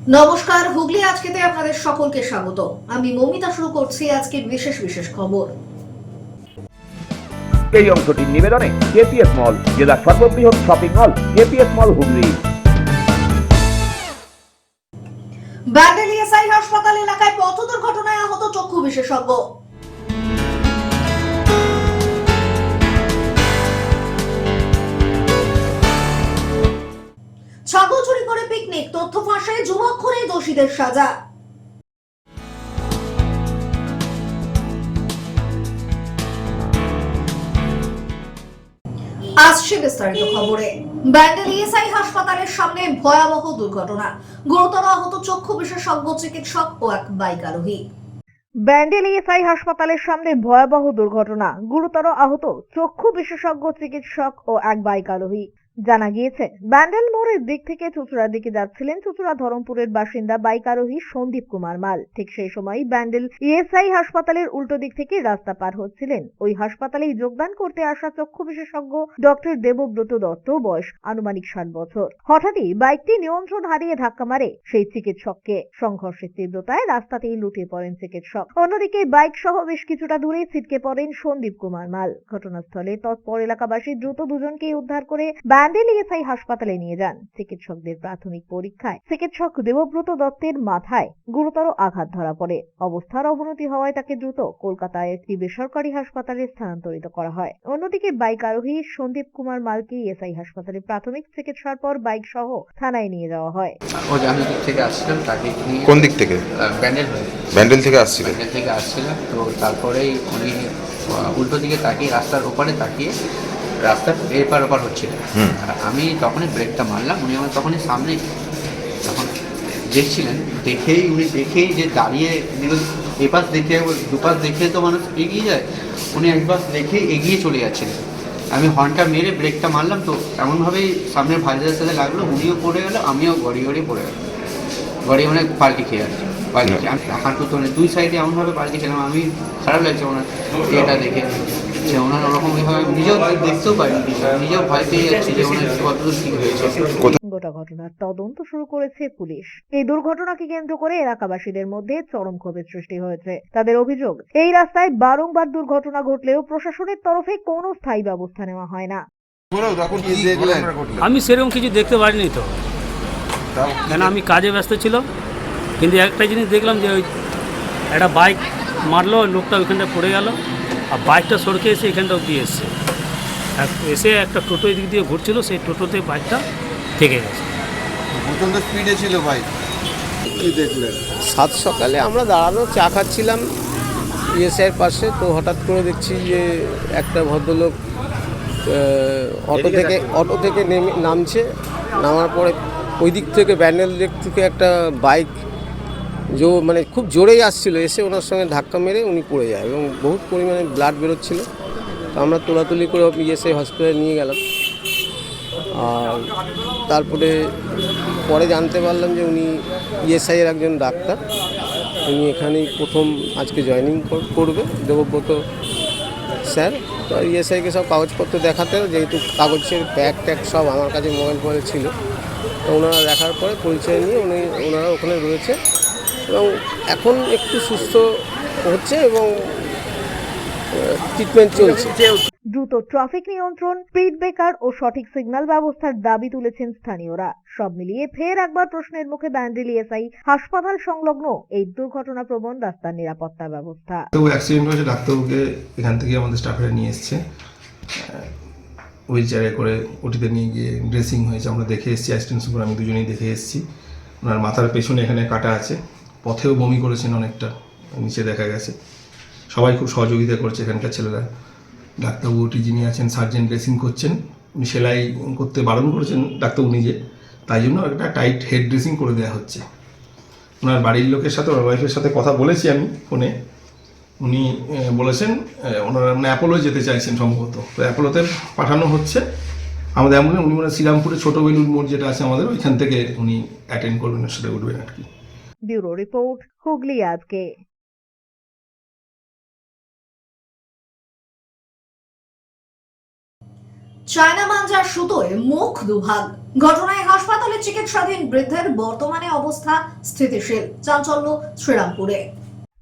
নমস্কার, হুগলি আজকেতে আপনাদের সকলকে স্বাগত। আমি মৌমিতা শুরু করছি আজকের বিশেষ খবর। এই অংশটির নিবেদনে কেপিএস মল, জেলার সর্ববৃহৎ শপিং মল কেপিএস মল হুগলি। ব্যান্ডেল ইএসআই হাসপাতাল এলাকায় পথ দুর্ঘটনায় আহত চক্ষু বিশেষজ্ঞ। ছাগল চুরি করে পিকনিক, তথ্য ফাঁসে যুবক খুনে দোষীদের সাজা। আসছে বিস্তারিত খবরে। ব্যান্ডেল ইএসআই হাসপাতালের সামনে ভয়াবহ দুর্ঘটনা, গুরুতর আহত চক্ষু বিশেষজ্ঞ চিকিৎসক ও এক বাইক আরোহী। ব্যান্ডেল ইএসআই হাসপাতালের সামনে ভয়াবহ দুর্ঘটনা, গুরুতর আহত চক্ষু বিশেষজ্ঞ চিকিৎসক ও এক বাইক আরোহী। জানা গিয়েছে, ব্যান্ডেল মোড়ের দিক থেকে চুঁচুড়ার দিকে যাচ্ছিলেন চুঁচুড়া ধরমপুরের বাসিন্দা বাইক আরোহী সন্দীপ কুমার মাল। ঠিক সেই সময় ব্যান্ডেল ইএসআই হাসপাতালের উল্টো দিক থেকে রাস্তা পার হচ্ছিলেন ওই হাসপাতালেই যোগদান করতে আসা চক্ষু বিশেষজ্ঞ ডক্টর দেবব্রত দত্ত, বয়স আনুমানিক 60 বছর। হঠাৎই বাইকটি নিয়ন্ত্রণ হারিয়ে ধাক্কা মারে সেই চিকিৎসককে। সংঘর্ষের তীব্রতায় রাস্তাতেই লুটিয়ে পড়েন চিকিৎসক। অন্যদিকে বাইক সহ বেশ কিছুটা দূরে ছিটকে পড়েন সন্দীপ কুমার মাল। ঘটনাস্থলে তৎপর এলাকাবাসী দ্রুত দুজনকেই উদ্ধার করে ব্যান্ডেল ইএসআই হাসপাতালে নিয়ে যান। চিকিৎসকদের প্রাথমিক পরীক্ষায় চিকিৎসক দেবব্রত দত্তের মাথায় গুরুতর আঘাত ধরা পড়ে। অবস্থার অবনতি হওয়ায় তাকে দ্রুত কলকাতায় একটি বেসরকারি হাসপাতালে স্থানান্তরিত করা হয়। অন্যদিকে বাইক আরোহী সন্দীপ কুমার মালকে ইএসআই হাসপাতালে প্রাথমিক চিকিৎসার পর বাইক সহ থানায় নিয়ে যাওয়া হয়। আমি দিক থেকে আসছিলাম, তাকে নিয়ে। কোন দিক থেকে? ব্যান্ডেল ব্যান্ডেল থেকে আসছিলেন? ব্যান্ডেল থেকে আসছিলাম, তো তারপরেই উনি উল্টো দিকে তাকিয়ে রাস্তার ওপারে তাকিয়ে রাস্তার এপার ওপার হচ্ছিলেন। আর আমি তখনই ব্রেকটা মারলাম, উনি আমার তখনই সামনে তখন দেখছিলেন। দেখেই যে দাঁড়িয়ে এপাশ দেখে দুপাশ দেখে তো মানুষ এগিয়ে যায়, উনি একবার দেখে এগিয়ে চলে যাচ্ছিলেন। আমি হর্নটা মেরে ব্রেকটা মারলাম, তো এমনভাবেই সামনের ভাইজারের সাথে লাগলো, উনিও পড়ে গেল, আমিও গড়িয়ে পড়ে গেল। গড়িয়ে মানে পাল্টি খেয়ে আসছি। আমি হাঁটু তো দুই সাইডে এমনভাবে পাল্টি খেলাম, আমি খারাপ লাগছে ওনার এটা দেখে। যে ওনার ওরকম এইভাবে নিজেও দেখতেও পারিনি, নিজেও ভয় পেয়ে যাচ্ছি যে ওনার কতদূর কি হয়েছে। গোটা ঘটনার তদন্ত শুরু করেছে পুলিশ। এই দুর্ঘটনাকে কেন্দ্র করে এলাকাবাসীদের মধ্যে চরম ক্ষোভের সৃষ্টি হয়েছে। তাদের অভিযোগ, এই রাস্তায় বারংবার দুর্ঘটনা ঘটলেও প্রশাসনের তরফে কোনো স্থায়ী ব্যবস্থা নেওয়া হয় না। আমি সেরকম কিছু দেখতে পারিনি তো, কেন আমি কাজে ব্যস্ত ছিলাম। কিন্তু একটা জিনিস দেখলাম যে ওই একটা বাইক মারলো, লোকটা ওইখানটা পড়ে গেল, আর বাইকটা সরকে এসে এখানটা অব্দি এসছে। এসে একটা টোটো এদিক দিয়ে ঘুরছিল, সেই টোটোতে বাইকটা থেকে গেছে। প্রচণ্ড স্পিডে ছিল বাইক। কি দেখলেন? সাত সকালে আমরা দাঁড়ানো চা খাচ্ছিলাম ইএসআইয়ের পাশে, তো হঠাৎ করে দেখছি যে একটা ভদ্রলোক অটো থেকে নামছে। নামার পরে ওই দিক থেকে ব্যান্ডেল দিক থেকে একটা বাইক মানে খুব জোরেই আসছিল, এসে ওনার সঙ্গে ধাক্কা মেরে উনি পড়ে যায় এবং বহুত পরিমাণে ব্লাড বেরোচ্ছিল। তো আমরা তোলাতুলি করে ইএসআই হসপিটালে নিয়ে গেলাম। আর তারপরে পরে জানতে পারলাম যে উনি ইএসআইয়ের একজন ডাক্তার। উনি এখানেই প্রথম আজকে জয়েনিং করবে, দেবব্রত স্যার। তো ইএসআইকে সব কাগজপত্র দেখাতে, যেহেতু কাগজের ব্যাগ ট্যাগ সব আমার কাছে মোবাইল ফোনে ছিল, তো ওনারা দেখার পরে পরিচয় নিয়ে ওনারা ওখানে রয়েছে এবং এখন একটু সুস্থ হচ্ছে এবং ট্রিটমেন্ট চলছে। দ্রুত ট্রাফিক নিয়ন্ত্রণ, স্পিড ব্রেকার ও সঠিক সিগন্যাল ব্যবস্থার দাবি তুলেছেন স্থানীয়রা। সব মিলিয়ে ফের একবার প্রশ্নের মুখে ব্যান্ডেল ইএসআই হাসপাতাল সংলগ্ন এই দুর্ঘটনা প্রবণ রাস্তার নিরাপত্তা ব্যবস্থা। তো অ্যাক্সিডেন্ট হয়েছে, ডাক্তারবাবুকে এখান থেকে আমাদের স্টাফেরা নিয়ে এসছে, হুইল চেয়ারে করে ওটিতে নিয়ে গিয়ে ড্রেসিং হয়েছে। আমরা দেখে এসেছি, অ্যাসিস্ট্যান্ট সুপার আমি দুজনেই দেখে এসেছি। ওনার মাথার পেছনে এখানে কাটা আছে, পথেও বমি করেছেন অনেকটা, নিচে দেখা গেছে। সবাই খুব সহযোগিতা করছে এখানকার ছেলেরা। ডাক্তারবাবু যিনি আছেন সার্জেন্ট ড্রেসিং করছেন, উনি সেলাই করতে বারণ করেছেন ডাক্তারবাবু নিজে, তাই জন্য একটা টাইট হেড ড্রেসিং করে দেওয়া হচ্ছে। ওনার বাড়ির লোকের সাথে, ওনার ওয়াইফের সাথে কথা বলেছি আমি ফোনে। উনি বলেছেন ওনারা অ্যাপোলো যেতে চাইছেন সম্ভবত, তো অ্যাপোলোতে পাঠানো হচ্ছে আমাদের অ্যাম্বুলেন্স। উনি মানে শ্রীরামপুরে ছোট বেলুন মোড় যেটা আছে আমাদের, ওইখান থেকে উনি অ্যাটেন্ড করবেন, ওর সাথে উঠবেন আর কি। ব্যুরো রিপোর্ট, হুগলি আজকে। চায়না মাঞ্জার সুতোয় মুখ দুভাগ। ঘটনায় হাসপাতালে চিকিৎসাধীন বৃদ্ধের বর্তমানে অবস্থা স্থিতিশীল। চাঞ্চল্য শ্রীরামপুরে।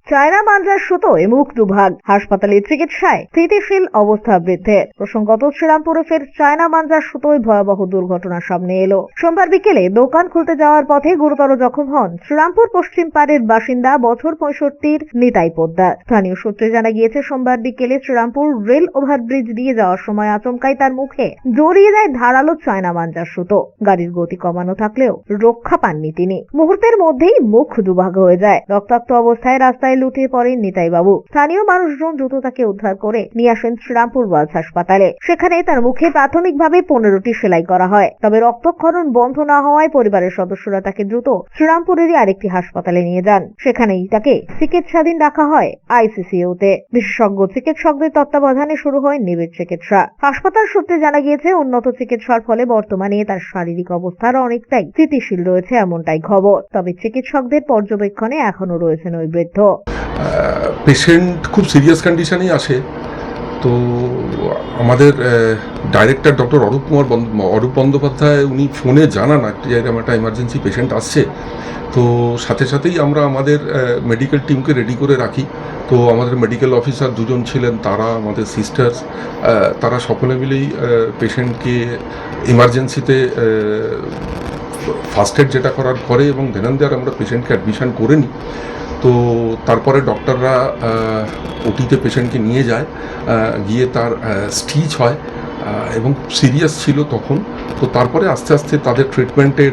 চায়না মাঞ্জার সুতোয় মুখ দুভাগ, হাসপাতালে চিকিৎসায় স্থিতিশীল অবস্থা বৃদ্ধের। প্রসঙ্গত শ্রীরামপুরে ফের চায়না মাঞ্জার সুতোয় ভয়াবহ দুর্ঘটনা সামনে এলো। সোমবার বিকেলে দোকান খুলতে যাওয়ার পথে গুরুতর জখম হন শ্রীরামপুর পশ্চিম পাড়ের বাসিন্দা বছর 65 নিতাই পোদ্দার। স্থানীয় সূত্রে জানা গিয়েছে, সোমবার বিকেলে শ্রীরামপুর রেল ওভারব্রিজ দিয়ে যাওয়ার সময় আচমকাই তার মুখে জড়িয়ে যায় ধারালো চায়না মাঞ্জার সুতো। গাড়ির গতি কমানো থাকলেও রক্ষা পাননি তিনি। মুহূর্তের মধ্যেই মুখ দুভাগ হয়ে যায়। রক্তাক্ত অবস্থায় রাস্তায় লুটিয়ে পড়েন নিতাই বাবু। স্থানীয় মানুষজন দ্রুত তাকে উদ্ধার করে নিয়ে আসেন শ্রীরামপুর ওয়ালস হাসপাতালে। সেখানে তার মুখে প্রাথমিকভাবে 15টি সেলাই করা হয়। তবে রক্তক্ষরণ বন্ধ না হওয়ায় পরিবারের সদস্যরা তাকে দ্রুত শ্রীরামপুরেরই আরেকটি হাসপাতালে নিয়ে যান। সেখানেই তাকে চিকিৎসাধীন রাখা হয় আইসিইউতে। বিশেষজ্ঞ চিকিৎসকদের তত্ত্বাবধানে শুরু হয় নিবিড় চিকিৎসা। হাসপাতাল সূত্রে জানা গিয়েছে, উন্নত চিকিৎসার ফলে বর্তমানে তার শারীরিক অবস্থার অনেকটাই স্থিতিশীল রয়েছে, এমনটাই খবর। তবে চিকিৎসকদের পর্যবেক্ষণে এখনো রয়েছেন ওই বৃদ্ধ। পেশেন্ট খুব সিরিয়াস কন্ডিশনেই আসে। তো আমাদের ডাইরেক্টর ডক্টর অরূপ বন্দ্যোপাধ্যায় উনি ফোনে জানান যে এরকম একটা এমার্জেন্সি পেশেন্ট আসছে। তো সাথে সাথেই আমরা আমাদের মেডিকেল টিমকে রেডি করে রাখি। তো আমাদের মেডিকেল অফিসার দুজন ছিলেন, তারা আমাদের সিস্টার্স, তারা সকলে মিলেই পেশেন্টকে এমার্জেন্সিতে ফার্স্ট এড যেটা করার করে এবং দেন আমরা পেশেন্টকে অ্যাডমিশন করে নিই। তো তারপরে ডক্টররা ওটিতে পেশেন্টকে নিয়ে যায়, গিয়ে তার স্টিচ হয় এবং সিরিয়াস ছিল তখন। তো তারপরে আস্তে আস্তে তাদের ট্রিটমেন্টে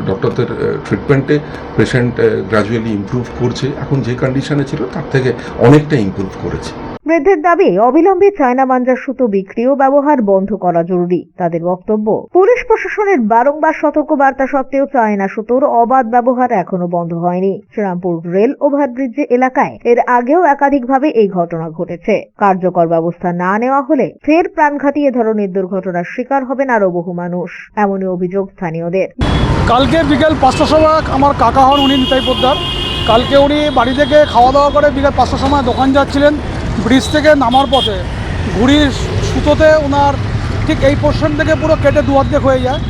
ডক্টরদের ট্রিটমেন্টে পেশেন্ট গ্র্যাজুয়ালি ইমপ্রুভ করছে। এখন যে কন্ডিশনে ছিল তার থেকে অনেকটা ইমপ্রুভ করেছে। বৃদ্ধের দাবি, অবিলম্বে চায়না মাঞ্জার সুতো বিক্রি ও ব্যবহার বন্ধ করা জরুরি। তাদের বক্তব্য, পুলিশ প্রশাসনের বারংবার সতর্ক বার্তা সত্ত্বেও চায়না সুতোর অবাধ ব্যবহার এখনো বন্ধ হয়নি। শ্রীরামপুর রেল ওভারব্রিজ এলাকায় এর আগেও একাধিকভাবে এই ঘটনা ঘটেছে। কার্যকর ব্যবস্থা না নেওয়া হলে ফের প্রাণঘাতী এ ধরনের দুর্ঘটনার শিকার হবেন আরো বহু মানুষ, এমনই অভিযোগ স্থানীয়দের। কালকে বিকেল 5টার সময় আমার কাকা হন, উনি নিতাই পোদ্দার। কালকে উনি বাড়ি থেকে খাওয়া দাওয়া করে বিকেল 5টার সময় দোকান যাচ্ছিলেন। ব্রিজ থেকে নামার পথে ঘুড়ির সুতোতে ওনার ঠিক এই পোর্শন থেকে পুরো কেটে দুয়ার্ধেক হয়ে যায়।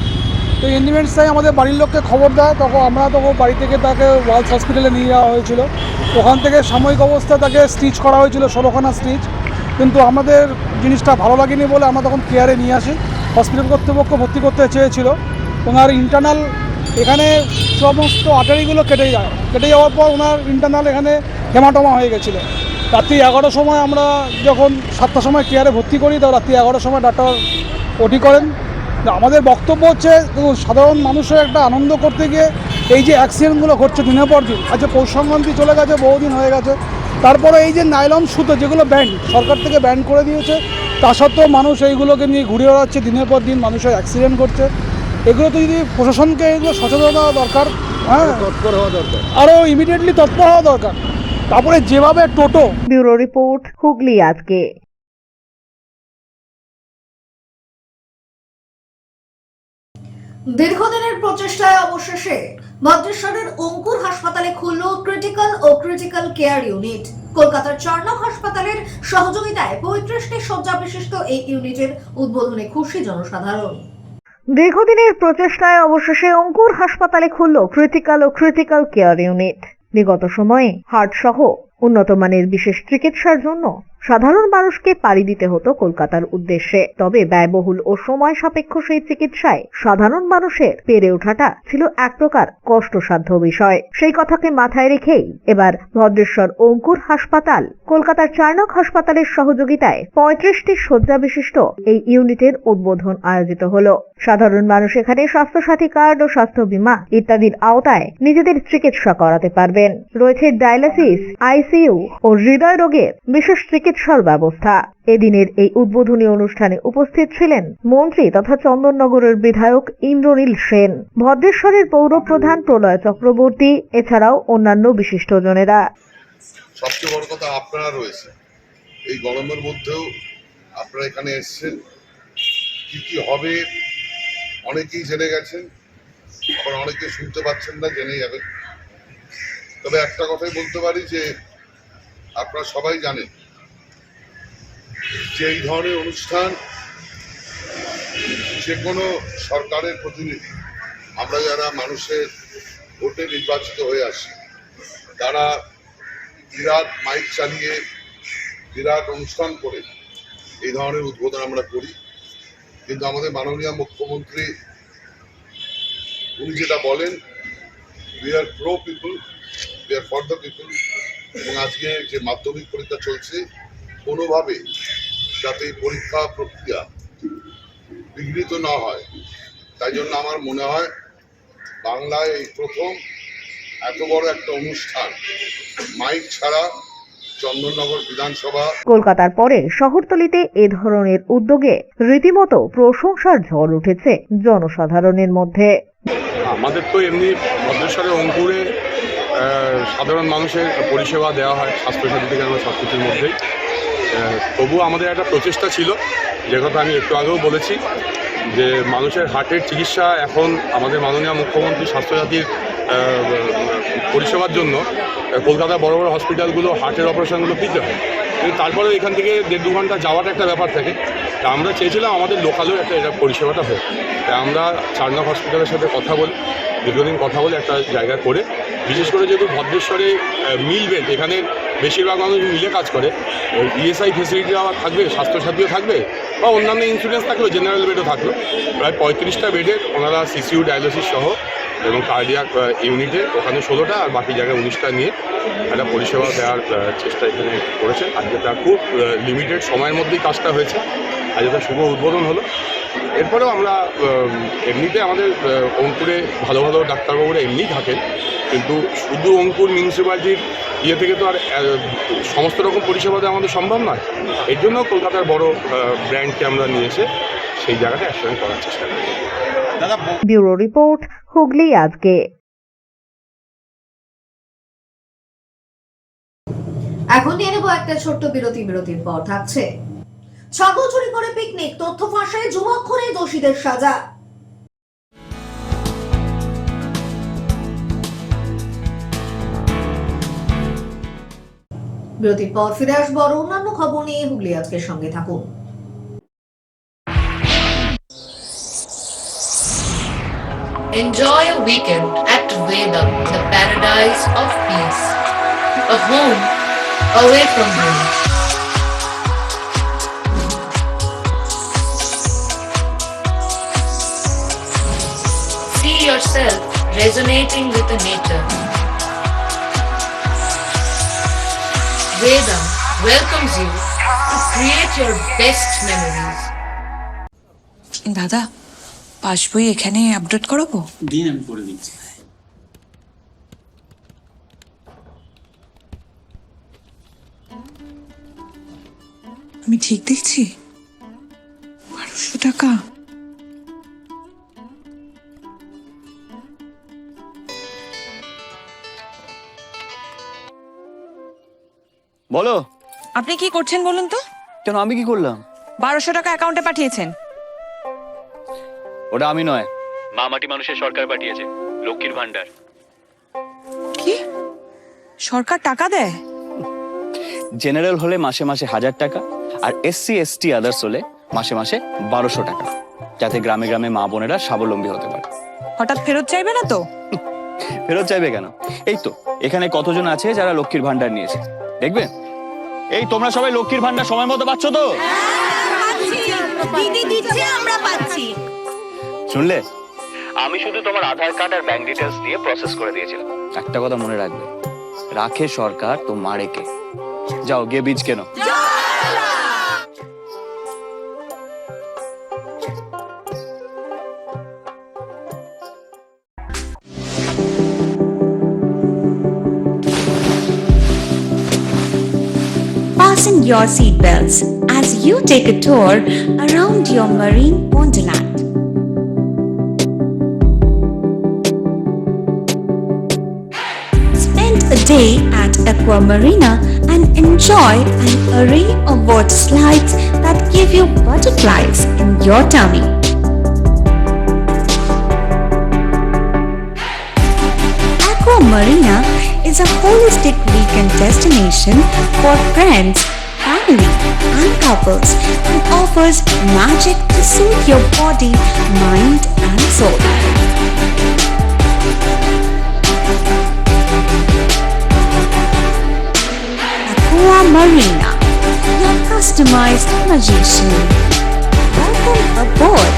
তো ইন্ডিমেন্টসটাই আমাদের বাড়ির লোককে খবর দেয়। তখন বাড়ি থেকে তাকে ওয়ালস হসপিটালে নিয়ে যাওয়া হয়েছিল। ওখান থেকে সাময়িক অবস্থায় তাকে স্টিচ করা হয়েছিল, 16খানা স্টিচ। কিন্তু আমাদের জিনিসটা ভালো লাগেনি বলে আমরা তখন কেয়ারে নিয়ে আসি। হসপিটাল কর্তৃপক্ষ ভর্তি করতে চেয়েছিল। ওনার ইন্টারনাল এখানে সমস্ত আর্টারিগুলো কেটে যাওয়ার পর ওনার ইন্টারনাল এখানে হেমাটোমা হয়ে গেছিলো। রাত্রি 11টার সময় আমরা যখন 7টার সময় কেয়ারে ভর্তি করি, তো রাত্রি 11টার সময় ডাক্তার ওটি করেন। আমাদের বক্তব্য হচ্ছে, সাধারণ মানুষের একটা আনন্দ করতে গিয়ে এই যে অ্যাক্সিডেন্টগুলো ঘটছে দিনের পর দিন। আজকে পৌষ সংক্রান্তি চলে গেছে, বহুদিন হয়ে গেছে। তারপরে এই যে নাইলন সুতো যেগুলো সরকার থেকে ব্যান করে দিয়েছে, তা সত্ত্বেও মানুষ এইগুলোকে নিয়ে ঘুরে বেড়াচ্ছে, দিনের পর দিন মানুষের অ্যাক্সিডেন্ট করছে। এগুলো তো যদি প্রশাসনকে এগুলো সচেতন হওয়া দরকার, হ্যাঁ, তৎপর হওয়া দরকার, আরও ইমিডিয়েটলি তৎপর হওয়া দরকার। তারপরে যেভাবে টোটো। ব্যুরো রিপোর্ট, হুগলি আজকে। দীর্ঘদিনের প্রচেষ্টায় অবশেষে ভদ্রেশ্বরের অঙ্কুর হাসপাতালে খুলল ক্রিটিক্যাল কেয়ার ইউনিট। কলকাতার 4 নং হাসপাতালের সহযোগিতায় 35টি শয্যা বিশিষ্ট এই ইউনিটের উদ্বোধনে খুশি জনসাধারণ। দীর্ঘদিনের প্রচেষ্টায় অবশেষে অঙ্কুর হাসপাতালে খুলল ক্রিটিক্যাল কেয়ার ইউনিট। বিগত সময়ে হার্ট সহ উন্নত মানের বিশেষ চিকিৎসার জন্য সাধারণ মানুষকে পাড়ি দিতে হতো কলকাতার উদ্দেশ্যে। তবে ব্যয়বহুল ও সময় সাপেক্ষ সেই চিকিৎসায় সাধারণ মানুষের পেরে ওঠাটা ছিল এক প্রকার কষ্টসাধ্য বিষয়। সেই কথাকে মাথায় রেখেই এবার ভদ্রেশ্বর অঙ্কুর হাসপাতাল কলকাতার 4 নং হাসপাতালের সহযোগিতায় 35টি শয্যা বিশিষ্ট এই ইউনিটের উদ্বোধন আয়োজিত হলো। সাধারণ মানুষ এখানে স্বাস্থ্যসাথী কার্ড ও স্বাস্থ্য বীমা ইত্যাদির আওতায় নিজেদের চিকিৎসা করাতে পারবেন। রয়েছে ডায়ালিসিস, আইসিইউ ও হৃদয় রোগের বিশেষ চিকিৎসার ব্যবস্থা। এদিনের এই উদ্বোধনী অনুষ্ঠানে উপস্থিত ছিলেন মন্ত্রী তথা চন্দননগরের বিধায়ক ইন্দ্রনীল সেন, ভদ্রেশ্বরের পৌরপ্রধান প্রলয় চক্রবর্তী, এছাড়াও অন্যান্য বিশিষ্টজনেরা। সবচেয়ে বড় কথা, আপনারা রয়েছে এই গরমের মধ্যেও, আপনারা এখানে এসেছেন। কি কি হবে অনেকেই জেনে গেছেন, আবার অনেকে শুনতে পাচ্ছেন না, জেনে যাবেন। তবে একটা কথাই বলতে পারি যে আপনারা সবাই জানেন যে এই ধরনের অনুষ্ঠান যে কোনো সরকারের প্রতিনিধি, আমরা যারা মানুষের ভোটে নির্বাচিত হয়ে আসি, তারা বিরাট মাইক চালিয়ে বিরাট অনুষ্ঠান করে এই ধরনের উদ্বোধন আমরা করি। কিন্তু আমাদের মাননীয় মুখ্যমন্ত্রী উনি যেটা বলেন, we are pro people, we are for the people. এবং আজকে যে মাধ্যমিক পরীক্ষা চলছে, কোনোভাবে যাতে এই পরীক্ষা প্রক্রিয়া বিঘ্নিত না হয়, তাই জন্য আমার মনে হয় বাংলায় এই প্রথম এত বড় একটা অনুষ্ঠান মাইক ছাড়া চন্দননগর বিধানসভা। কলকাতার পরে শহরতলিতে এ ধরনের উদ্যোগে রীতিমতো প্রশংসার ঝড় উঠেছে জনসাধারণের মধ্যে। আমাদের তো এমনি ভদ্রেশ্বরে অঙ্কুরে সাধারণ মানুষের পরিষেবা দেওয়া হয় স্বাস্থ্যসাথী থেকে আমরা সব কিছুর মধ্যেই। তবুও আমাদের একটা প্রচেষ্টা ছিল, যে কথা আমি একটু আগেও বলেছি, যে মানুষের হার্টের চিকিৎসা এখন আমাদের মাননীয় মুখ্যমন্ত্রী স্বাস্থ্যসাথীর পরিষেবার জন্য কলকাতার বড় বড় হসপিটালগুলো হার্টের অপারেশনগুলো ফ্রিতে হয়, কিন্তু তারপরেও এখান থেকে 1.5-2 ঘন্টা যাওয়ার একটা ব্যাপার থাকে। তা আমরা চেয়েছিলাম আমাদের লোকালেও একটা এটা পরিষেবাটা হোক। তাই আমরা 4 নং হসপিটালের সাথে কথা বলি, দীর্ঘদিন কথা বলে একটা জায়গা করে, বিশেষ করে যেহেতু ভদ্রেশ্বরে মিল বেড, এখানে বেশিরভাগ মানুষ মিলে কাজ করে, ইএসআই ফেসিলিটি আবার থাকবে, স্বাস্থ্যসাথীও থাকবে বা অন্যান্য ইন্স্যুরেন্স থাকবে, জেনারেল বেডও থাকলো। প্রায় 35টা বেডের ওনারা সিসিইউ ডায়ালিসিস সহ এবং কার্ডিয়াক ইউনিটে ওখানে 16টা আর বাকি জায়গায় 19টা নিয়ে একটা পরিষেবা দেওয়ার চেষ্টা এখানে করেছেন। আজকে তার খুব লিমিটেড সময়ের মধ্যেই কাজটা হয়েছে, আজকে তার শুভ উদ্বোধন হলো। এরপরেও আমরা এমনিতে আমাদের অঙ্কুরে ভালো ভালো ডাক্তারবাবুরা এমনিই থাকেন, কিন্তু শুধু অঙ্কুর মিউনিসিপ্যালিটির ইয়ে থেকে তো আর সমস্ত রকম পরিষেবা দেওয়া আমাদের সম্ভব নয়। এর জন্য কলকাতার বড় ব্র্যান্ডকে আমরা নিয়ে এসে সেই জায়গাটা একসঙ্গে করার চেষ্টা করি। ব্যুরো রিপোর্ট, হুগলি আজকে। এখন নিয়ে নেব একটা ছোট্ট বিরতির পর থাকছে ছাগল চুরি করে পিকনিক, তথ্য ফাঁসে যুবক খুনে দোষীদের সাজা। বিরতির পর ফিরে আসবো আর অন্যান্য খবর নিয়ে। হুগলি আজকের সঙ্গে থাকুন। Enjoy a weekend at Vedam, the paradise of peace. A home away from home. See yourself resonating with the nature. Vedam welcomes you to create your best memories. দাদা, পাসবই এখানে আপডেট করাবো? দিন আমি করে দিচ্ছি। আমি ঠিক দেখছি? 1200 টাকা? বলো, আপনি কি করছেন বলুন তো? কেন আমি কি করলাম? 1200 টাকা অ্যাকাউন্টে পাঠিয়েছেন। ওটা আমি নয়, মা মাটি মানুষের সরকার পাঠিয়েছে, লক্ষ্মীর ভান্ডার। কি? সরকার টাকা দেয়? জেনারেল হলে মাসে মাসে 1000 টাকা, আর এসসি এসটি আদার্স হলে মাসে মাসে 1200 টাকা, যাতে গ্রামে গ্রামে মা বোনেরা স্বাবলম্বী হতে পারে। হঠাৎ ফেরত চাইবে না তো? ফেরত চাইবে কেন? এই তো এখানে কতজন আছে যারা লক্ষ্মীর ভান্ডার নিয়েছে, দেখবেন। এই তোমরা সবাই লক্ষ্মীর ভান্ডার সময় মতো পাচ্ছ তো? দিদি দিচ্ছে, আমরা পাচ্ছি। শুনলে? আমি শুধু তোমার আধার কার্ড আর ব্যাংক ডিটেলস দিয়ে প্রসেস করে দিয়েছিলাম। একটা কথা মনে রাখবে, রাখে সরকার তো মারে কে। যাও গিয়ে বীজ কেনো। Fasten your seatbelts as you take a tour around your marine wonderland. Spend a day at Aqua Marina and enjoy an array of water slides that give you butterflies in your tummy. Aqua Marina is a holistic weekend destination for friends, family, family and couples and offers magic to soothe your body, mind and soul. Aqua Marina, your customized magician. Welcome aboard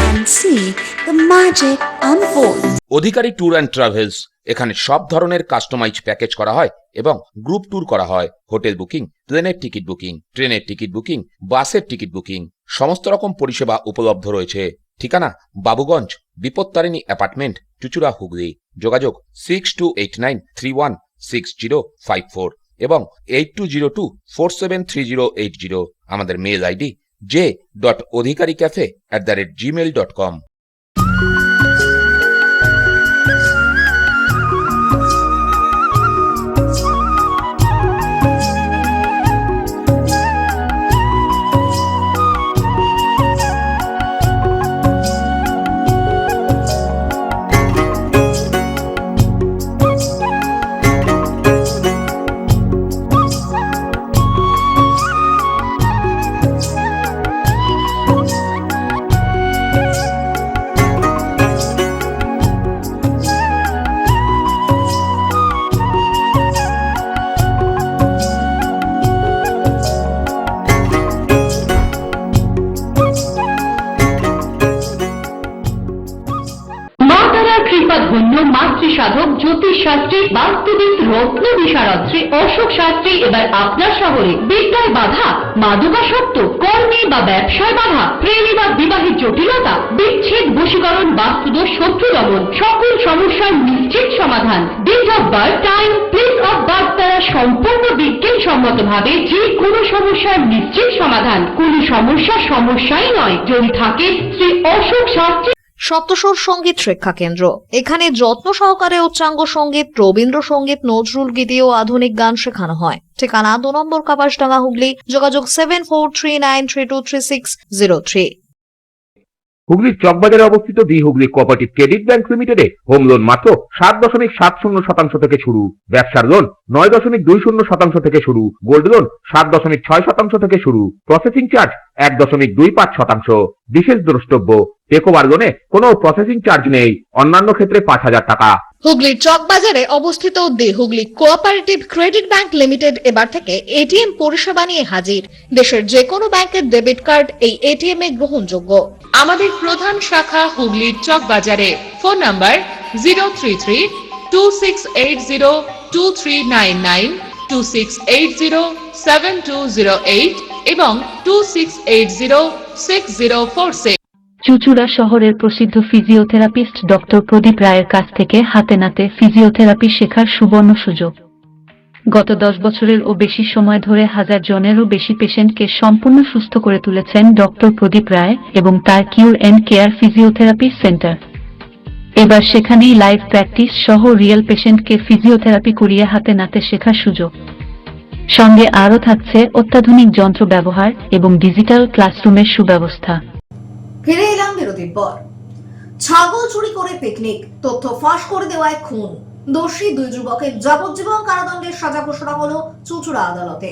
and see the magic unfold. Adhikari tour and travels, এখানে সব ধরনের customise package করা হয় এবং group tour করা হয়। Hotel booking, প্লেনের ticket booking, ট্রেনের টিকিট বুকিং, বাসের টিকিট বুকিং, সমস্ত রকম পরিষেবা উপলব্ধ রয়েছে। ঠিকানা বাবুগঞ্জ, বিপত্তারিণী অ্যাপার্টমেন্ট, চুচুড়া, হুগলি। যোগাযোগ 6289316054 এবং 8202473080। আমাদের মেল আইডি j.odhikaricafe@gmail.com। ধন্য মাতৃসাধক জ্যোতিষশাস্ত্রী বাস্তুবিদ রত্ন বিশারদ শ্রী অশোক শাস্ত্রী এবার আপনার শহরে বিদ্যায় বাধা, মাদকাসক্ত, কর্মে বা ব্যবসায় বাধা, প্রেমে বা বিবাহের জটিলতা, বিচ্ছেদ, বশীকরণ, বাস্তুদোষ, শত্রু দমন, সকল সমস্যার নিশ্চিত সমাধান। Date of birth, time, place of birth দ্বারা সম্পূর্ণ বিজ্ঞানসম্মত ভাবে যে কোনো সমস্যার নিশ্চিত সমাধান। কোন সমস্যাই নয় যদি থাকে শ্রী অশোক শাস্ত্রী সপ্তস্বর সঙ্গীত শিক্ষা কেন্দ্র। এখানে যত্ন সহকারে উচ্চাঙ্গ সঙ্গীত, রবীন্দ্রসঙ্গীত, নজরুল গীতি ও আধুনিক গান শেখানো হয়। ঠিকানা 2 নম্বর কাপাসডাঙ্গা, হুগলি। যোগাযোগ 7439323603। হুগলির চকবাজারে অবস্থিত the Hooghly cooperative credit bank লিমিটেডে হোম লোন মাত্র 7.70% থেকে শুরু, ব্যবসার লোন 9.20% থেকে শুরু, গোল্ড লোন 7.6% থেকে শুরু, প্রসেসিং চার্জ 1.25%। বিশেষ দ্রষ্টব্য, টেকওভার লোনে কোনো প্রসেসিং চার্জ নেই, অন্যান্য ক্ষেত্রে 5,000 টাকা। হুগলির চকবাজারে অবস্থিত the Hooghly cooperative credit bank limited এবার থেকে এটিএম পরিষেবা নিয়ে হাজির। দেশের যে কোনো ব্যাংকের ডেবিট কার্ড এই এটিএম এ গ্রহণযোগ্য। আমাদের প্রধান শাখা হুগলির চক বাজারে। ফোন নাম্বার 033-2680-2399, 2680-7208 এবং 2680-6046। চুচুড়া শহরের প্রসিদ্ধ ফিজিওথেরাপিস্ট ডক্টর প্রদীপ রায়ের কাছ থেকে হাতে নাতে ফিজিওথেরাপি শেখার সুবর্ণ সুযোগ। গত 10 বছরের ও বেশি সময় ধরে 1000 জনেরও বেশি পেশেন্টকে সম্পূর্ণ সুস্থ করে তুলেছেন ডক্টর প্রদীপ রায় এবং তার কিউর এন্ড কেয়ার ফিজিওথেরাপি সেন্টার। এবার সেখানেই লাইভ প্র্যাকটিস সহ রিয়েল পেশেন্টকে ফিজিওথেরাপি করিয়ে হাতে নাতে শেখার সুযোগ। সঙ্গে আরও থাকছে অত্যাধুনিক যন্ত্র ব্যবহার এবং ডিজিটাল ক্লাসরুমের সুব্যবস্থা। ফিরে এলাম বিরতির পর। ছাগল চুরি করে পিকনিক, তথ্য ফাঁস করে দেওয়ায় খুন, দোষী 2 যুবকের যাবজ্জীবন কারাদণ্ডের সাজা ঘোষণা হলো চুঁচুড়া আদালতে।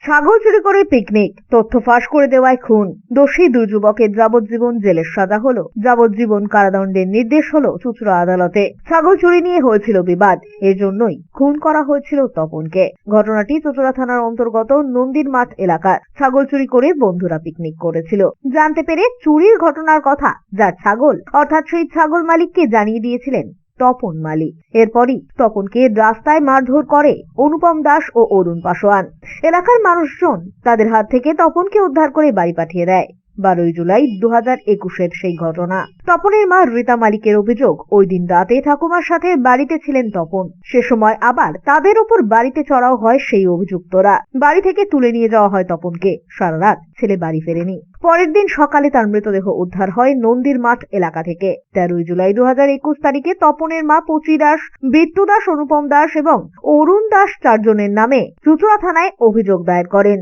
ছাগল চুরি করে পিকনিক, তথ্য ফাঁস করে দেওয়ায় খুন, দোষী 2 যুবকের যাবজ্জীবন জেলের সাজা হলো, যাবজ্জীবন কারাদণ্ডের নির্দেশ হলো চুঁচুড়া আদালতে। ছাগল চুরি নিয়ে হয়েছিল বিবাদ, এর জন্যই খুন করা হয়েছিল তপনকে। ঘটনাটি চুঁচুড়া থানার অন্তর্গত নন্দীর মাঠ এলাকার। ছাগল চুরি করে বন্ধুরা পিকনিক করেছিল। জানতে পেরে চুরির ঘটনার কথা যার ছাগল অর্থাৎ সেই ছাগল মালিককে জানিয়ে দিয়েছিলেন তপন মালিক। এরপরই তপনকে রাস্তায় মারধর করে অনুপম দাস ও অরুণ পাসোয়ান। এলাকার মানুষজন তাদের হাত থেকে তপনকে উদ্ধার করে বাড়ি পাঠিয়ে দেয়। 12 জুলাই 2021-এর সেই ঘটনা। তপনের মা রীতা মালিকের অভিযোগ, ওই দিন রাতে ঠাকুমার সাথে বাড়িতে ছিলেন তপন। সে সময় আবার তাদের উপর বাড়িতে চড়াও হয় সেই অভিযুক্তরা। বাড়ি থেকে তুলে নিয়ে যাওয়া হয় তপনকে। সারা রাত ছেলে বাড়ি ফেরেনি। পরের দিন সকালে তার মৃতদেহ উদ্ধার হয় নন্দীর মাঠ এলাকা থেকে। 13 জুলাই 2021 তারিখে তপনের মা পচি দাস, বিট্টু দাস, অনুপম দাস এবং অরুণ দাস 4 জনের নামে চুঁচুড়া থানায় অভিযোগ দায়ের করেন।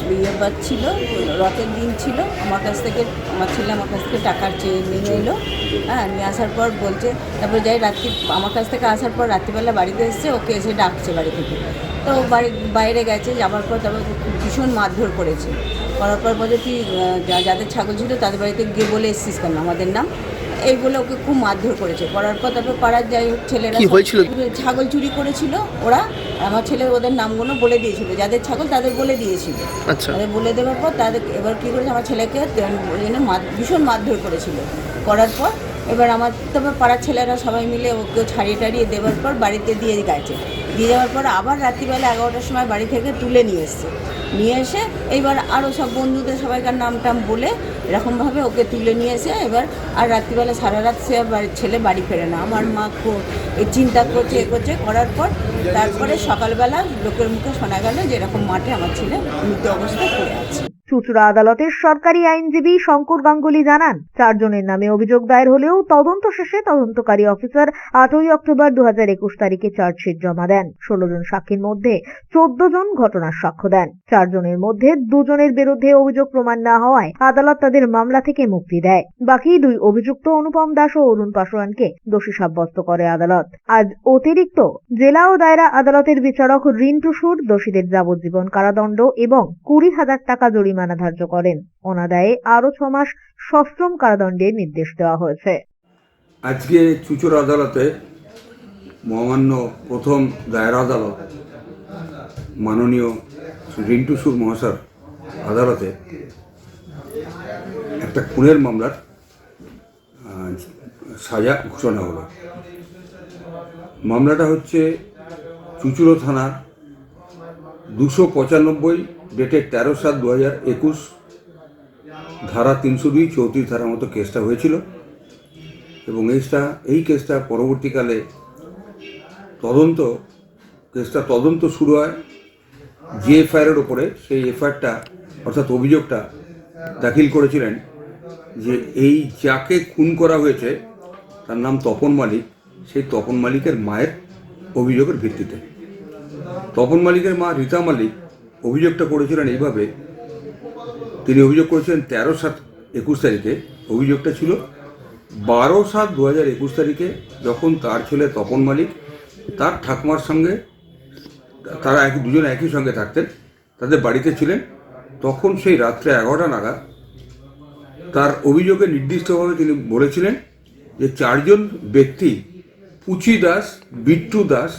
বিয়ে ছিল, রথের দিন ছিল, আমার ছেলে আমার কাছ থেকে টাকা চেয়ে নিয়ে এলো। হ্যাঁ, নিয়ে আসার পর বলছে, তারপর যাই রাত্রি আমার কাছ থেকে আসার পর রাত্রিবেলা বাড়িতে এসছে, ওকে এসে ডাকছে বাড়ি থেকে। তো বাইরে গেছে, যাওয়ার পর তারপর ভীষণ মারধর করেছে। করার পর বলে তুই যাদের ছাগল ছিল তাদের বাড়িতে গিয়ে বলে এসছিস কেন আমাদের নাম, এই বলে ওকে খুব মারধর করেছে। করার পর তারপর পাড়ার যাই হোক ছেলেরা ছাগল চুরি করেছিল ওরা, আমার ছেলে ওদের নামগুলো বলে দিয়েছিল, যাদের ছাগল তাদের বলে দিয়েছিল। তাদের বলে দেওয়ার পর তাদের এবার কী করেছে, আমার ছেলেকে ভীষণ মারধর করেছিল। করার পর এবার আমার তারপর পাড়ার ছেলেরা সবাই মিলে ওকে ছাড়িয়ে টাড়িয়ে দেওয়ার পর বাড়িতে দিয়ে গেছে। দিয়ে যাওয়ার পর আবার রাত্রিবেলা 11টার সময় বাড়ি থেকে তুলে নিয়ে এসছে। নিয়ে এসে এইবার আরও সব বন্ধুদের সবাইকার নাম টাম বলে এরকমভাবে ওকে তুলে নিয়ে এসে এবার আর রাত্রিবেলা সারা রাত সে ছেলে বাড়ি ফেরে না। আমার মা খুব চিন্তা করছে করার পর তারপরে সকালবেলা লোকের মুখে শোনা গেল যে এরকম মাঠে আমার ছেলে মৃত অবস্থায় পড়ে আছে। চুঁচুড়া আদালতের সরকারি আইনজীবী শঙ্কর গাঙ্গুলি জানান, 4 জনের নামে অভিযোগ দায়ের হলেও তদন্ত শেষে তদন্তকারী অফিসার 8ই অক্টোবর 2021 তারিখে চার্জশিট জমা দেন। 16 জন সাক্ষীর মধ্যে 14 জন ঘটনার সাক্ষ্য দেন। 4 জনের মধ্যে 2 জনের বিরুদ্ধে অভিযোগ প্রমাণ না হওয়ায় আদালত তাদের মামলা থেকে মুক্তি দেয়। বাকি 2 অভিযুক্ত অনুপম দাস ও অরুণ পাসোয়ানকে দোষী সাব্যস্ত করে আদালত। আজ অতিরিক্ত জেলা ও দায়রা আদালতের বিচারক রিন্টু সুর দোষীদের যাবজ্জীবন কারাদণ্ড এবং 20,000 টাকা জরিমানা ধার্য করেন। অনাদায়ে আরো 6 মাস সশ্রম কারাদণ্ডের নির্দেশ দেওয়া হয়েছে। আজকে চুঁচুড়া আদালতে মহামান্য প্রথম দায়রা আদালত মাননীয় রিন্টু সুর মহাশয় আদালতে একটা খুনের মামলার সাজা ঘোষণা হলো। মামলাটা হচ্ছে চুঁচুড়া থানার 295 ডেটেড 13/7/2021 ধারা 302 34 ধারার মতো কেসটা হয়েছিল এবং এই কেসটা পরবর্তীকালে তদন্ত শুরু হয় যে এফআইআরের ওপরে। সেই এফআইআরটা অর্থাৎ অভিযোগটা দাখিল করেছিলেন যে এই যাকে খুন করা হয়েছে তার নাম তপন মালিক, সেই তপন মালিকের মায়ের অভিযোগের ভিত্তিতে। তপন মালিকের মা রীতা মালিক অভিযোগটা করেছিলেন এইভাবে, তিনি অভিযোগ করেছিলেন 13/7/21 তারিখে। অভিযোগটা ছিল 12/7/2021 তারিখে যখন তার ছেলে তপন মালিক তার ঠাকুমার সঙ্গে, তারা দুজনে একই সঙ্গে থাকতেন, তাদের বাড়িতে ছিলেন, তখন সেই রাত্রে 11টা নাগাদ তার অভিযোগে নির্দিষ্টভাবে তিনি বলেছিলেন যে 4 জন ব্যক্তি পুচি দাস, বিট্টু দাস,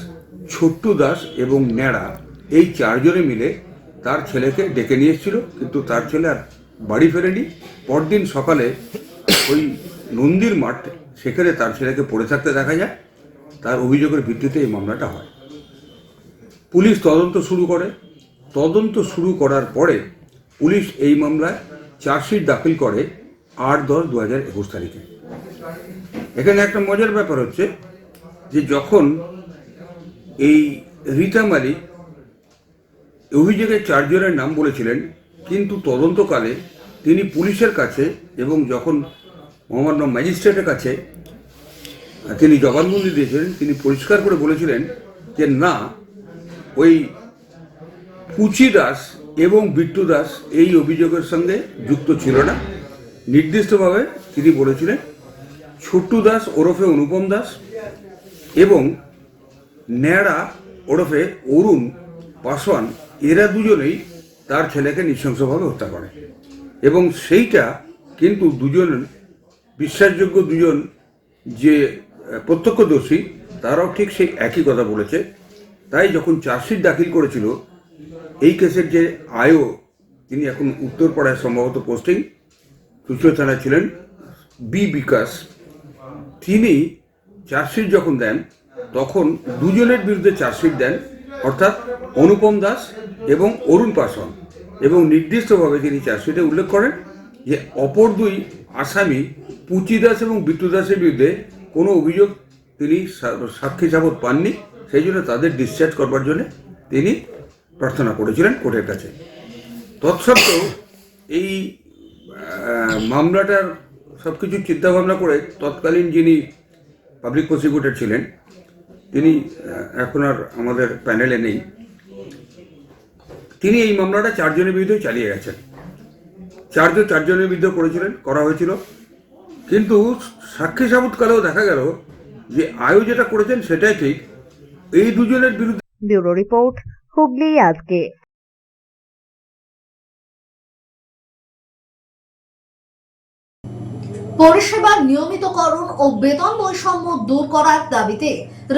ছোট্টু দাস এবং ন্যাড়া, এই 4 জনে মিলে তার ছেলেকে ডেকে নিয়ে এসেছিল, কিন্তু তার ছেলে আর বাড়ি ফেরেনি। পরদিন সকালে ওই নন্দীর মাঠ সেখানে তার ছেলেকে পড়ে থাকতে দেখা যায়। তার অভিযোগের ভিত্তিতে এই মামলাটা হয়। পুলিশ তদন্ত শুরু করে। তদন্ত শুরু করার পরে পুলিশ এই মামলায় চার্জশিট দাখিল করে 8/10/2021 তারিখে। এখানে একটা মজার ব্যাপার হচ্ছে যে যখন এই রীতা মালিক অভিযোগে 4 জনের নাম বলেছিলেন, কিন্তু তদন্তকালে তিনি পুলিশের কাছে এবং যখন মহামান্য ম্যাজিস্ট্রেটের কাছে তিনি জবানবন্দি দিয়েছিলেন, তিনি পরিষ্কার করে বলেছিলেন যে না, ওই পুচি দাস এবং বিট্টু দাস এই অভিযোগের সঙ্গে যুক্ত ছিল না। নির্দিষ্টভাবে তিনি বলেছিলেন ছোট্টু দাস ওরফে অনুপম দাস এবং ন্যাড়া ওরফে অরুণ পাসোয়ান, এরা দুজনেই তার ছেলেকে নৃশংসভাবে হত্যা করে এবং সেইটা কিন্তু দুজন বিশ্বাসযোগ্য, দুজন যে প্রত্যক্ষদর্শী তারাও ঠিক সেই একই কথা বলেছে। তাই যখন চার্জশিট দাখিল করেছিল এই কেসের যে আয়ও, তিনি এখন উত্তরপাড়ায় সম্ভবত পোস্টিং, চুঁচুড়া থানায় ছিলেন, বি বিকাশ, তিনি চার্জশিট যখন দেন তখন দুজনের বিরুদ্ধে চার্জশিট দেন, অর্থাৎ অনুপম দাস এবং অরুণ পাসওয়ান, এবং নির্দিষ্টভাবে তিনি চার্জশিটে উল্লেখ করেন যে অপর 2 আসামি পুচি দাস এবং বিট্টু দাসের বিরুদ্ধে কোনো অভিযোগ তিনি সাক্ষী সাবত পাননি, সেই জন্য তাদের ডিসচার্জ করবার জন্য তিনি প্রার্থনা করেছিলেন কোর্টের কাছে। তৎসত্ত্বেও এই মামলাটার সব কিছু চিন্তাভাবনা করে তৎকালীন যিনি পাবলিক প্রসিকিউটর ছিলেন, তিনি এখন আর আমাদের প্যানেলে নেই, তিনি এই মামলাটা 4 জনের বিরুদ্ধে চালিয়ে গেছেন। 4 জনের বিরুদ্ধে করা হয়েছিল, কিন্তু সাক্ষী সাবৎকালেও দেখা গেল যে আয়ু যেটা করেছেন সেটাই ঠিক, এই দুজনের বিরুদ্ধে। ব্যুরো রিপোর্ট, হুগলি আজকে। পরিষেবার নিয়মিতকরণ ও বেতন বৈষম্য দূর করার দাবিতে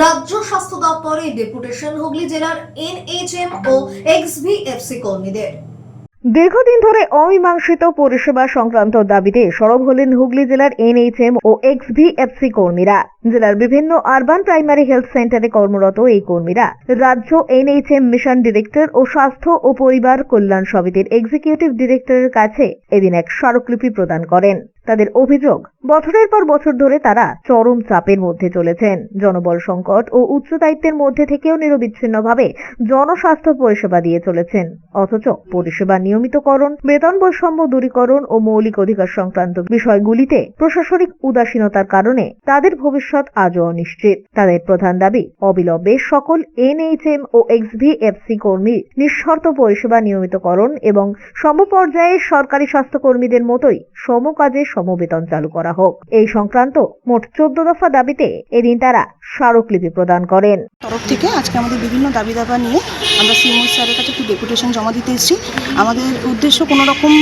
রাজ্য স্বাস্থ্য দপ্তরে ডেপুটেশন হুগলি জেলার এনএইচএম ও এক্সভিএফসি কর্মীদের। দীর্ঘদিন ধরে অমীমাংসিত পরিষেবা সংক্রান্ত দাবিতে সরব হলেন হুগলি জেলার এনএইচএম ও এক্সভিএফসি কর্মীরা। জেলার বিভিন্ন আরবান প্রাইমারি হেলথ সেন্টারে কর্মরত এই কর্মীরা রাজ্য এনএইচএম মিশন ডিরেক্টর ও স্বাস্থ্য ও পরিবার কল্যাণ সমিতির এক্সিকিউটিভ ডিরেক্টরের কাছে এদিন এক স্মারকলিপি প্রদান করেন। তাদের অভিযোগ, বছরের পর বছর ধরে তারা চরম চাপের মধ্যে চলেছেন। জনবল সংকট ও উচ্চ দায়িত্বের মধ্যে থেকেও নিরবিচ্ছিন্নভাবে জনস্বাস্থ্য পরিষেবা দিয়ে চলেছেন, অথচ পরিষেবা নিয়মিতকরণ, বেতন বৈষম্য দূরীকরণ ও মৌলিক অধিকার সংক্রান্ত বিষয়গুলিতে প্রশাসনিক উদাসীনতার কারণে তাদের ভবিষ্যৎ আজও অনিশ্চিত। তাদের প্রধান দাবি, অবিলম্বে সকল এনএইচএম ও এক্সভিএফসি কর্মী নিঃশর্ত পরিষেবা নিয়মিতকরণ এবং সমপর্যায়ে সরকারি স্বাস্থ্যকর্মীদের মতোই সমকাজে সমবেতন চালু করা হোক। এই সংক্রান্ত মোট 14 দফা দাবিতে এদিন তারা স্মারকলিপি প্রদান করেন। তরফ থেকে আজকে আমাদের বিভিন্ন দাবি দাবা নিয়ে আমরা সিএমও স্যারের কাছে একটি ডেপুটেশন জমা দিতে এসেছি। আমাদের উদ্দেশ্য কোনো রকম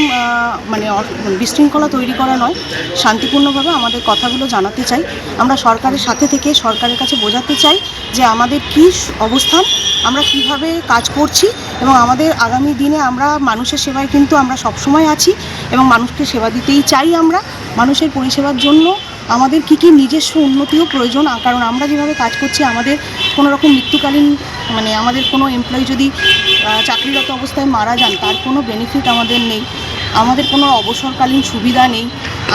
বিশৃঙ্খলা তৈরি করা নয়, শান্তিপূর্ণভাবে আমাদের কথাগুলো জানাতে চাই। আমরা সরকারের সাথে থেকে সরকারের কাছে বোঝাতে চাই যে আমাদের কী অবস্থান, আমরা কিভাবে কাজ করছি এবং আমাদের আগামী দিনে আমরা মানুষের সেবায় কিন্তু আমরা সবসময় আছি এবং মানুষকে সেবা দিতেই চাই। আমরা মানুষের পরিষেবার জন্য আমাদের কী নিজস্ব উন্নতিও প্রয়োজন, কারণ আমরা যেভাবে কাজ করছি আমাদের কোনো রকম মৃত্যুকালীন আমাদের কোনো এমপ্লয়ি যদি চাকরিরত অবস্থায় মারা যান তার কোনো বেনিফিট আমাদের নেই, আমাদের কোনো অবসরকালীন সুবিধা নেই।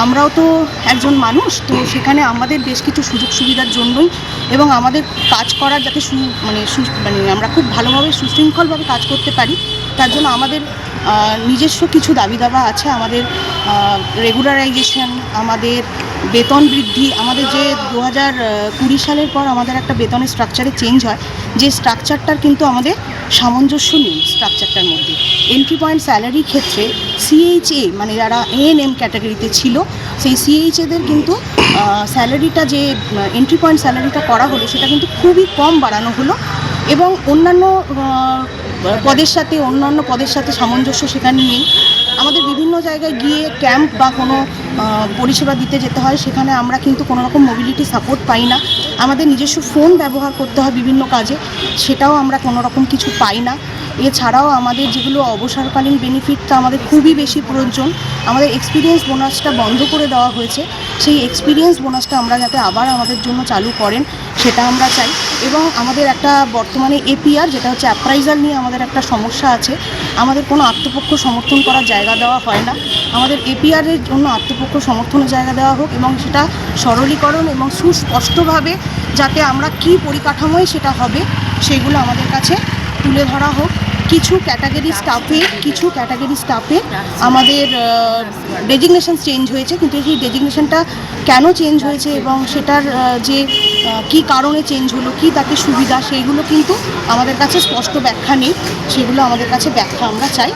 আমরাও তো একজন মানুষ, তো সেখানে আমাদের বেশ কিছু সুযোগ সুবিধার জন্যই এবং আমাদের কাজ করার যাতে আমরা খুব ভালোভাবে সুশৃঙ্খলভাবে কাজ করতে পারি তার জন্য আমাদের নিজস্ব কিছু দাবি দাবা আছে। আমাদের রেগুলারাইজেশন, আমাদের বেতন বৃদ্ধি, আমাদের যে 2020 সালের পর আমাদের একটা বেতনের স্ট্রাকচারে চেঞ্জ হয়, যে স্ট্রাকচারটার কিন্তু আমাদের সামঞ্জস্য নেই স্ট্রাকচারটার মধ্যে। এন্ট্রি পয়েন্ট স্যালারির ক্ষেত্রে সিএইচএ যারা এএনএম ক্যাটাগরিতে ছিল সেই সিএইচএদের কিন্তু স্যালারিটা যে এন্ট্রি পয়েন্ট স্যালারিটা করা হলো সেটা কিন্তু খুবই কম বাড়ানো হলো এবং অন্যান্য পদের সাথে সামঞ্জস্য সেখানে নেই। আমাদের বিভিন্ন জায়গায় গিয়ে ক্যাম্প বা কোনো পরিষেবা দিতে যেতে হয়, সেখানে আমরা কিন্তু কোনো রকম মোবিলিটি সাপোর্ট পাই না। আমাদের নিজস্ব ফোন ব্যবহার করতে হয় বিভিন্ন কাজে, সেটাও আমরা কোনো রকম কিছু পাই না। এছাড়াও আমাদের যেগুলো অবসরকালীন বেনিফিটটা আমাদের খুবই বেশি প্রয়োজন। আমাদের এক্সপিরিয়েন্স বোনাসটা বন্ধ করে দেওয়া হয়েছে, সেই এক্সপিরিয়েন্স বোনাসটা আমরা যাতে আবার আমাদের জন্য চালু করেন সেটা আমরা চাই। এবং আমাদের একটা বর্তমানে এপিআর যেটা হচ্ছে অ্যাপ্রাইজাল নিয়ে আমাদের একটা সমস্যা আছে, আমাদের কোনো আত্মপক্ষ সমর্থন করার জায়গা দেওয়া হয় না। আমাদের এপিআরের জন্য আত্মপক্ষ সমর্থনের জায়গা দেওয়া হোক এবং সেটা সরলীকরণ এবং সুস্পষ্টভাবে যাতে আমরা কী পরিকাঠামোয় সেটা হবে সেগুলো আমাদের কাছে তুলে ধরা হোক। কিছু ক্যাটাগরি স্টাফে আমাদের ডেজিগনেশন চেঞ্জ হয়েছে, কিন্তু সেই ডেজিগনেশনটা কেন চেঞ্জ হয়েছে এবং সেটার যে কী কারণে চেঞ্জ হলো, কী তাতে সুবিধা, সেইগুলো কিন্তু আমাদের কাছে স্পষ্ট ব্যাখ্যা নেই। সেগুলো আমাদের কাছে ব্যাখ্যা আমরা চাই।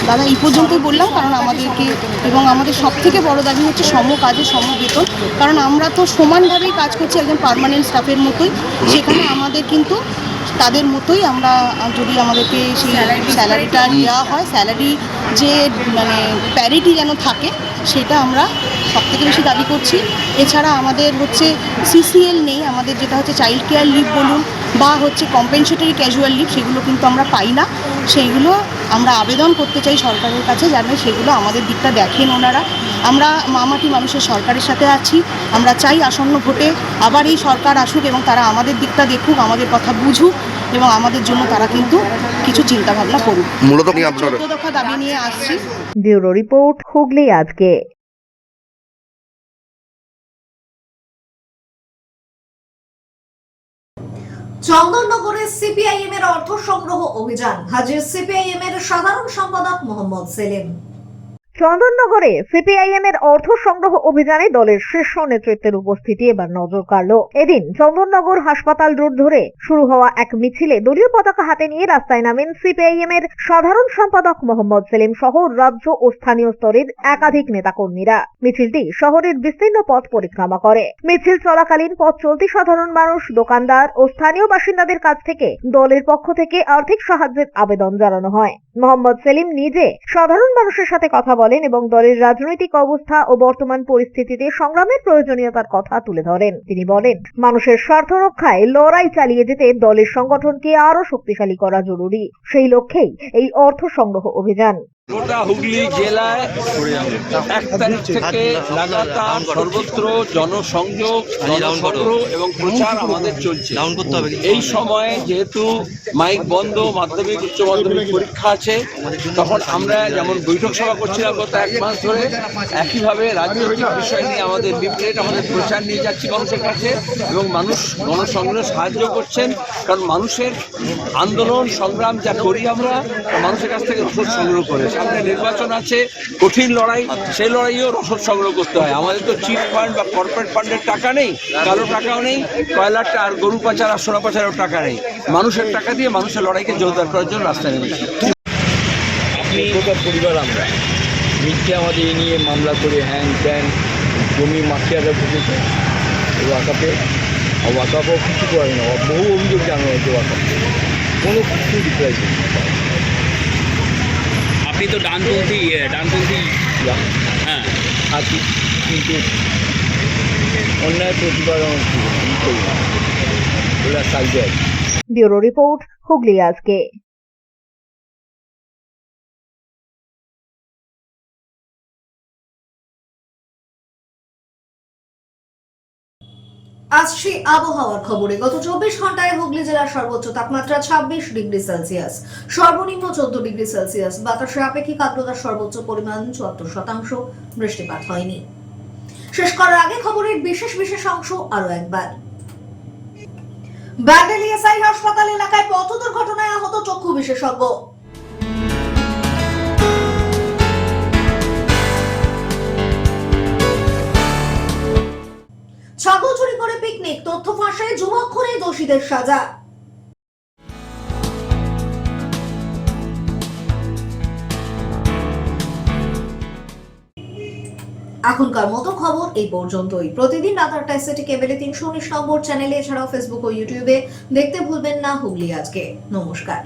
দাদা এই পর্যন্তই বললাম, কারণ আমাদেরকে এবং আমাদের সবথেকে বড় দাবি হচ্ছে সম কাজে সম বেতন, কারণ আমরা তো সমানভাবেই কাজ করছি একজন পার্মানেন্ট স্টাফের মতোই, সেখানে আমাদের কিন্তু তাদের মতোই আমরা যদি আমাদেরকে সেই স্যালারিটা দেওয়া হয়, স্যালারি যে প্যারিটি যেন থাকে সেটা আমরা সবথেকে বেশি দাবি করছি। এছাড়া আমাদের হচ্ছে সিসিএল নেই, আমাদের যেটা হচ্ছে চাইল্ড কেয়ার লিভ বলুন বা হচ্ছে কম্পেনসেটরি ক্যাজুয়াল লিভ, সেগুলো কিন্তু আমরা পাই না। সেইগুলো আমরা আবেদন করতে চাই সরকারের কাছে যেন সেগুলো আমাদের দিকটা দেখেন ওনারা। আমরা মামাটি মানুষের সরকারের সাথে আছি, আমরা চাই আসন্ন ভোটে আবার এই সরকার আসুক এবং তারা আমাদের দিকটা দেখুক, আমাদের কথা বুঝুক এবং আমাদের জন্য তারা কিন্তু কিছু চিন্তা ভাবনা করুক। মূলত 14 দফা দাবি নিয়ে আসছি। ব্যুরো রিপোর্ট, হুগলি আজকে। চন্দননগরে সিপিআইএম এর অর্থ সংগ্রহ অভিযান, হাজির সিপিআইএম এর সাধারণ সম্পাদক মোহাম্মদ সেলিম। চন্দননগরে সিপিআইএম এর অর্থ সংগ্রহ অভিযানে দলের শীর্ষ নেতৃত্বের উপস্থিতি এবার নজর কাড়ল। এদিন চন্দননগর হাসপাতাল রোড ধরে শুরু হওয়া এক মিছিলে দলীয় পতাকা হাতে নিয়ে রাস্তায় নামেন সিপিআইএম এর সাধারণ সম্পাদক মোহাম্মদ সেলিম সহ রাজ্য ও স্থানীয় স্তরের একাধিক নেতাকর্মীরা। মিছিলটি শহরের বিস্তীর্ণ পথ পরিক্রমা করে। মিছিল চলাকালীন পথ চলতি সাধারণ মানুষ, দোকানদার ও স্থানীয় বাসিন্দাদের কাছ থেকে দলের পক্ষ থেকে আর্থিক সাহায্যের আবেদন জানানো হয়। মোহাম্মদ সেলিম নিজে সাধারণ মানুষের সাথে কথা বলেন এবং দলের রাজনৈতিক অবস্থা ও বর্তমান পরিস্থিতিতে সংগ্রামের প্রয়োজনীয়তার কথা তুলে ধরেন। তিনি বলেন, মানুষের স্বার্থ রক্ষায় লড়াই চালিয়ে যেতে দলের সংগঠনকে আরো শক্তিশালী করা জরুরি। সেই লক্ষ্যেই এই অর্থ সংগ্রহ অভিযান। গোটা হুগলি জেলায় 1 তারিখ থেকে লাগাতার সর্বত্র জনসংযোগ, জনসংগ্রহ এবং প্রচার আমাদের চলছে। এই সময়ে যেহেতু মাইক বন্ধ, মাধ্যমিক উচ্চ মাধ্যমিক পরীক্ষা আছে, তখন আমরা যেমন বৈঠক সভা করছিলাম গত 1 মাস ধরে, একইভাবে রাজনৈতিক বিষয় নিয়ে আমাদের লিফলেট, আমাদের প্রচার নিয়ে যাচ্ছি মানুষের কাছে এবং মানুষ গণসংগ্রহে সাহায্য করছেন। কারণ মানুষের আন্দোলন সংগ্রাম যা করি আমরা, মানুষের কাছ থেকে রসদ সংগ্রহ করে। সামনে নির্বাচন আছে, কঠিন লড়াই, সেই লড়াইও রসদ সংগ্রহ করতে হয়। আমাদের তো চিট ফান্ড বা কর্পোরেট ফান্ডের টাকা নেই, কারো টাকাও নেই, কয়লার আর গরু পাচার আর সোনা পাচারের টাকা নেই। মানুষের টাকা দিয়ে মানুষের লড়াইকে জোরদার করার জন্য রাস্তায় নেমেছি। আপনি পরিবার আমরা মিথ্যে আমাদের এই নিয়ে মামলা করে হ্যান ত্যান জমি মাফিয়ারা ঢুকেছে ওয়াকাপে, ওয়াকাপও কিছু করে না, বহু অভিযোগ জানানো হয়েছে ওয়াকাপ, কোনো কিছু রিপ্লাই নেই। আপনি তো ডানপন্থী হ্যাঁ আছি, কিন্তু অন্যায় প্রতিবাদ আমার করি না, ওরা সাইডে আছে। ব্যুরো রিপোর্ট, হুগলি আজকে। আসছি আবহাওয়ার খবরে। গত 24 ঘন্টায় হুগলি জেলার সর্বোচ্চ তাপমাত্রা 26 ডিগ্রি সেলসিয়াস, সর্বনিম্ন 14 ডিগ্রি সেলসিয়াস। বাতাসের আপেক্ষিক আর্দ্রতার সর্বোচ্চ পরিমাণ 74%। বৃষ্টিপাত হয়নি। শেষ করার আগে খবরের বিশেষ অংশ আরো একবার। ব্যান্ডেল ইএসআই হাসপাতাল এলাকায় পথ দুর্ঘটনায় আহত চক্ষু বিশেষজ্ঞ। ছাগল চুরি করে পিকনিক, তথ্য ফাঁসে যুবক খুনে দোষীদের সাজা। এখনকার মতো খবর এই পর্যন্তই। প্রতিদিন রাত 8টায় সিটি কেবলে 319 নম্বর চ্যানেলে, এছাড়াও ফেসবুক ও ইউটিউবে দেখতে ভুলবেন না হুগলি আজকে। নমস্কার।